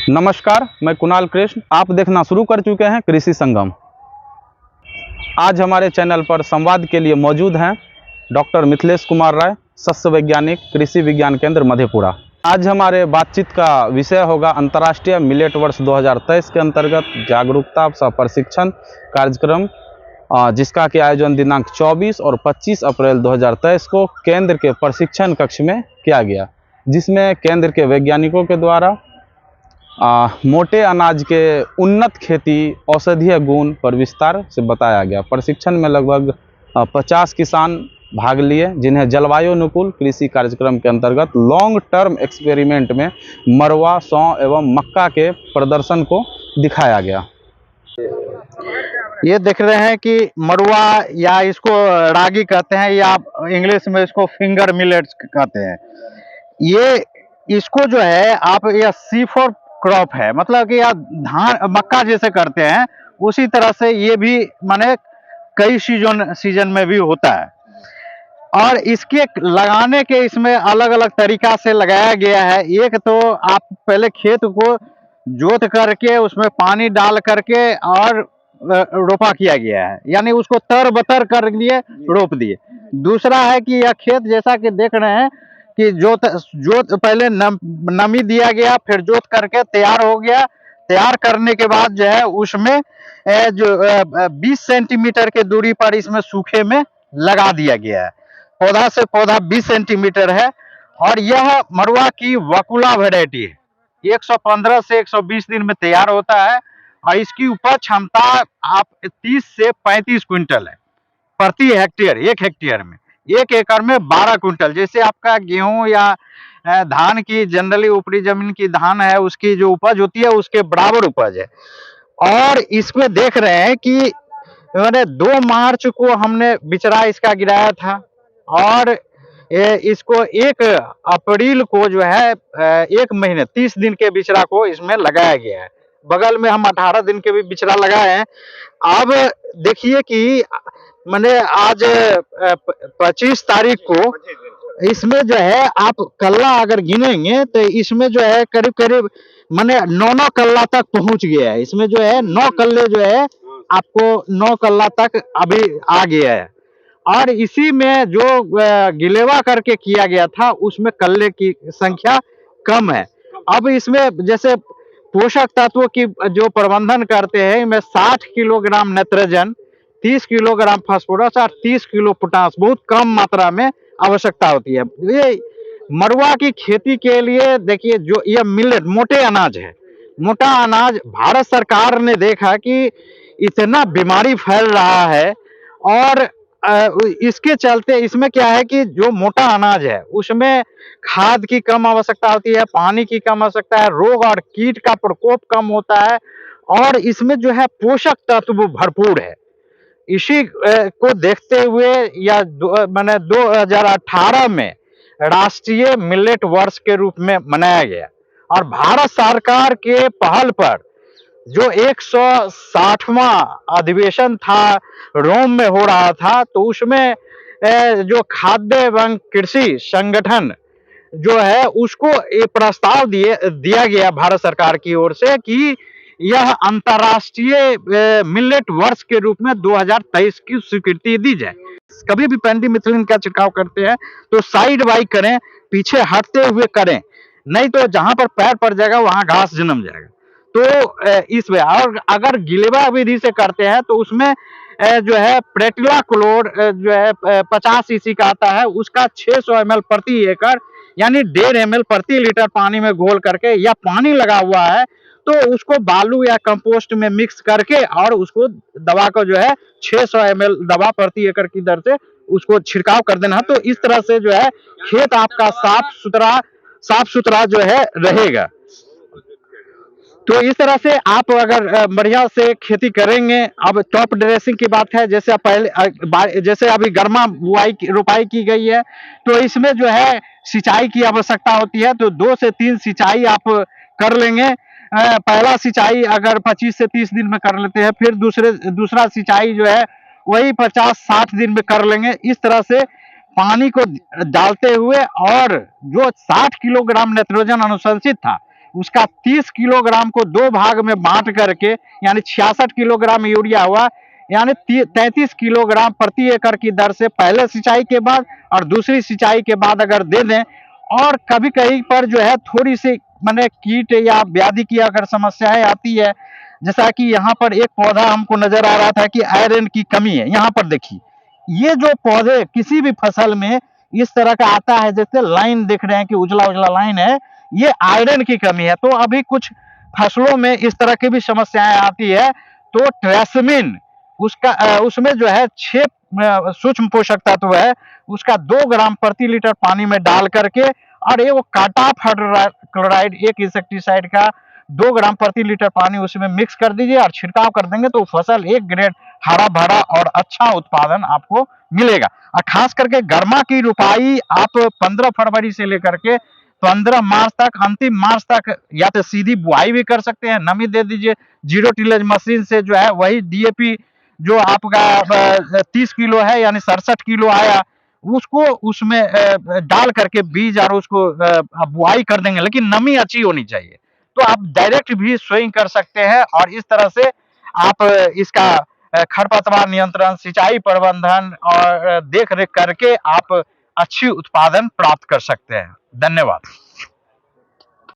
नमस्कार, मैं कुणाल कृष्ण। आप देखना शुरू कर चुके हैं कृषि संगम। आज हमारे चैनल पर संवाद के लिए मौजूद हैं डॉक्टर मिथिलेश कुमार राय, सस्य वैज्ञानिक, कृषि विज्ञान केंद्र मधेपुरा। आज हमारे बातचीत का विषय होगा अंतर्राष्ट्रीय मिलेट वर्ष 2023 के अंतर्गत जागरूकता सह प्रशिक्षण कार्यक्रम, जिसका कि आयोजन दिनांक 24 और 25 अप्रैल 2023 को केंद्र के प्रशिक्षण कक्ष में किया गया, जिसमें केंद्र के वैज्ञानिकों के द्वारा मोटे अनाज के उन्नत खेती औषधीय गुण पर विस्तार से बताया गया। प्रशिक्षण में लगभग 50 किसान भाग लिए, जिन्हें जलवायु अनुकूल कृषि कार्यक्रम के अंतर्गत लॉन्ग टर्म एक्सपेरिमेंट में मरवा, सौं एवं मक्का के प्रदर्शन को दिखाया गया। ये देख रहे हैं कि मरुआ या इसको रागी कहते हैं या इंग्लिश में इसको फिंगर मिलेट्स कहते हैं। ये इसको जो है आप यह C4 क्रॉप है, मतलब कि यह धान मक्का जैसे करते हैं उसी तरह से ये भी माने कई सीजन में भी होता है। और इसके लगाने के इसमें अलग अलग तरीका से लगाया गया है। एक तो आप पहले खेत को जोत करके उसमें पानी डाल करके और रोपा किया गया है, यानी उसको तर बतर कर लिए रोप दिए। दूसरा है कि यह खेत जैसा कि देख रहे हैं कि जोत पहले नमी दिया गया, फिर जोत करके तैयार हो गया। तैयार करने के बाद जो है उसमें जो 20 सेंटीमीटर के दूरी पर इसमें सूखे में लगा दिया गया है। पौधा से पौधा 20 सेंटीमीटर है और यह मरुआ की वकुला वैरायटी है। 115 से 120 दिन में तैयार होता है और इसकी उपज क्षमता आप 30 से 35 क्विंटल है प्रति हेक्टेयर। एक हेक्टेयर में, एक एकड़ में 12 क्विंटल। जैसे आपका गेहूं या धान की जनरली ऊपरी जमीन की धान है, उसकी जो उपज होती है उसके बराबर उपज है। और इसमें देख रहे हैं कि मैंने 2 मार्च को हमने बिचरा इसका गिराया था और इसको 1 अप्रैल को जो है 1 महीने 30 दिन के बिचरा को इसमें लगाया गया है। बगल में हम 18 दिन के भी बिचरा लगाए हैं। अब देखिए कि मैंने आज 25 तारीख को इसमें जो है आप कल्ला अगर गिनेंगे तो इसमें जो है करीब करीब मैंने 9 कल्ला तक पहुंच गया है। इसमें जो है 9 कल्ले जो है आपको 9 कल्ला तक अभी आ गया है। और इसी में जो गिलेवा करके किया गया था उसमें कल्ले की संख्या कम है। अब इसमें जैसे पोषक तत्वों की जो प्रबंधन करते हैं, इनमें 60 किलोग्राम नाइट्रोजन, 30 किलोग्राम फास्फोरस और 30 किलो पोटास बहुत कम मात्रा में आवश्यकता होती है। ये मरुआ की खेती के लिए देखिए, जो यह मिलेट मोटे अनाज है, मोटा अनाज भारत सरकार ने देखा कि इतना बीमारी फैल रहा है और इसके चलते इसमें क्या है कि जो मोटा अनाज है उसमें खाद की कम आवश्यकता होती है, पानी की कम आवश्यकता है, रोग और कीट का प्रकोप कम होता है और इसमें जो है पोषक तत्व भरपूर है। इसी को देखते हुए या मैंने 2018 में राष्ट्रीय मिलेट वर्ष के रूप में मनाया गया और भारत सरकार के पहल पर जो 160वां अधिवेशन था रोम में हो रहा था, तो उसमें जो खाद्य एवं कृषि संगठन जो है उसको ये प्रस्ताव दिया गया भारत सरकार की ओर से कि यह अंतर्राष्ट्रीय मिलेट वर्ष के रूप में 2023 की स्वीकृति दी जाए। कभी भी पेंडिमिथलिन का छिड़काव करते हैं तो साइड बाई करें, पीछे हटते हुए करें, नहीं तो जहां पर पैर पड़ जाएगा वहां घास जन्म जाएगा। तो इसमें और अगर गिलेवा विधि से करते हैं तो उसमें जो है प्रेटिला क्लोर जो है 50 सीसी का आता है, उसका 600 ml प्रति एकड़ यानी 1.5 ml प्रति लीटर पानी में घोल करके या पानी लगा हुआ है तो उसको बालू या कंपोस्ट में मिक्स करके और उसको दवा को जो है 600 ml दवा प्रति एकड़ की दर से उसको छिड़काव कर देना है। तो इस तरह से जो है खेत आपका साफ सुथरा जो है रहेगा। तो इस तरह से आप अगर बढ़िया से खेती करेंगे। अब टॉप ड्रेसिंग की बात है, जैसे पहले जैसे अभी गर्मा रोपाई की गई है तो इसमें जो है सिंचाई की आवश्यकता होती है, तो 2 से 3 सिंचाई आप कर लेंगे। पहला सिंचाई अगर 25 से 30 दिन में कर लेते हैं, फिर दूसरा सिंचाई जो है वही 50-60 दिन में कर लेंगे। इस तरह से पानी को डालते हुए और जो 60 किलोग्राम नाइट्रोजन अनुशंसित था उसका 30 किलोग्राम को 2 भाग में बांट करके, यानी 66 किलोग्राम यूरिया हुआ, यानी 33 किलोग्राम प्रति एकड़ की दर से पहले सिंचाई के बाद और दूसरी सिंचाई के बाद अगर दे दें, और कभी कहीं पर जो है थोड़ी सी माने कीट या व्याधि की अगर समस्याएं आती है, जैसा कि यहाँ पर एक पौधा हमको नजर आ रहा था कि आयरन की कमी है, यहाँ पर देखिए ये जो पौधे किसी भी फसल में इस तरह का आता है, जैसे लाइन देख रहे हैं कि उजला उजला लाइन है, ये आयरन की कमी है। तो अभी कुछ फसलों में इस तरह की भी समस्याएं आती है, तो ट्रेसमिन उसका उसमें जो है 6 सूक्ष्म पोषक तत्व है, उसका 2 ग्राम प्रति लीटर पानी में डाल करके, और ये वो काटाफ क्लोराइड एक इंसेक्टिसाइड का 2 ग्राम प्रति लीटर पानी उसमें मिक्स कर दीजिए और छिड़काव कर देंगे, तो फसल एक ग्रेड हरा भरा और अच्छा उत्पादन आपको मिलेगा। और खास करके गर्मा की रुपाई आप 15 फरवरी से लेकर के 15 मार्च तक, अंतिम मार्च तक या तो सीधी बुआई भी कर सकते हैं, नमी दे दीजिए, जीरो टिलेज मशीन से जो है वही डीएपी जो आपका 30 किलो है यानी 67 किलो आया, उसको उसमें डाल करके बीज और उसको बुआई कर देंगे, लेकिन नमी अच्छी होनी चाहिए। तो आप डायरेक्ट भी स्विंग कर सकते हैं, और इस तरह से आप इसका खरपतवार नियंत्रण, सिंचाई प्रबंधन और देख रेख करके आप अच्छी उत्पादन प्राप्त कर सकते हैं। धन्यवाद।